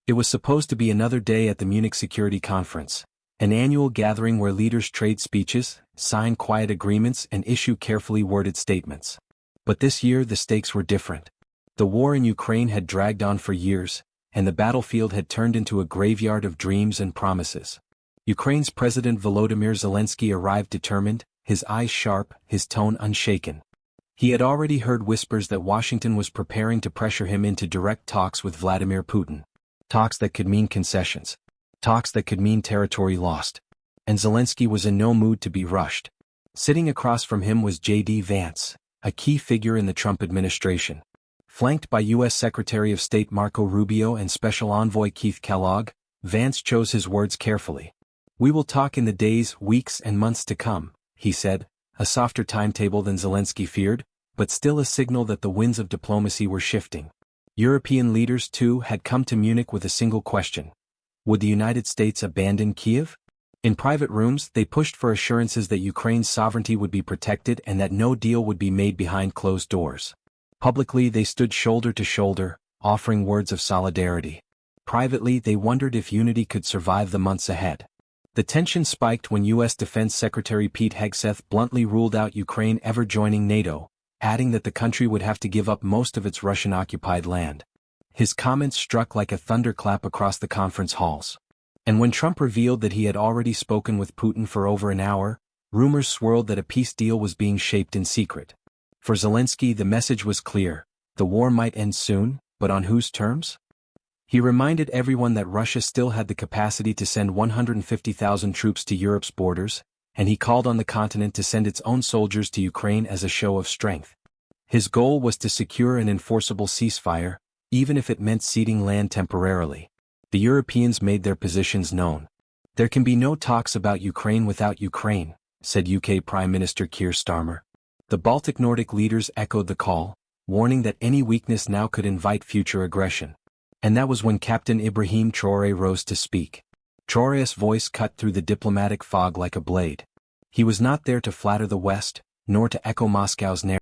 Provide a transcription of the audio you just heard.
It was supposed to be another day at the Munich Security Conference, an annual gathering where leaders trade speeches, sign quiet agreements and issue carefully worded statements. But this year the stakes were different. The war in Ukraine had dragged on for years, and the battlefield had turned into a graveyard of dreams and promises. Ukraine's President Volodymyr Zelenskyy arrived determined, his eyes sharp, his tone unshaken. He had already heard whispers that Washington was preparing to pressure him into direct talks with Vladimir Putin. Talks that could mean concessions. Talks that could mean territory lost. And Zelenskyy was in no mood to be rushed. Sitting across from him was J.D. Vance, a key figure in the Trump administration. Flanked by U.S. Secretary of State Marco Rubio and Special Envoy Keith Kellogg, Vance chose his words carefully. "We will talk in the days, weeks and months to come," he said, a softer timetable than Zelenskyy feared, but still a signal that the winds of diplomacy were shifting. European leaders, too, had come to Munich with a single question. Would the United States abandon Kiev? In private rooms, they pushed for assurances that Ukraine's sovereignty would be protected and that no deal would be made behind closed doors. Publicly, they stood shoulder to shoulder, offering words of solidarity. Privately, they wondered if unity could survive the months ahead. The tension spiked when U.S. Defense Secretary Pete Hegseth bluntly ruled out Ukraine ever joining NATO, adding that the country would have to give up most of its Russian-occupied land. His comments struck like a thunderclap across the conference halls. And when Trump revealed that he had already spoken with Putin for over an hour, rumors swirled that a peace deal was being shaped in secret. For Zelenskyy, the message was clear: the war might end soon, but on whose terms? He reminded everyone that Russia still had the capacity to send 150,000 troops to Europe's borders, and he called on the continent to send its own soldiers to Ukraine as a show of strength. His goal was to secure an enforceable ceasefire, even if it meant ceding land temporarily. The Europeans made their positions known. "There can be no talks about Ukraine without Ukraine," said UK Prime Minister Keir Starmer. The Baltic Nordic leaders echoed the call, warning that any weakness now could invite future aggression. And that was when Captain Ibrahim Traoré rose to speak. Traoré's voice cut through the diplomatic fog like a blade. He was not there to flatter the West, nor to echo Moscow's narrative.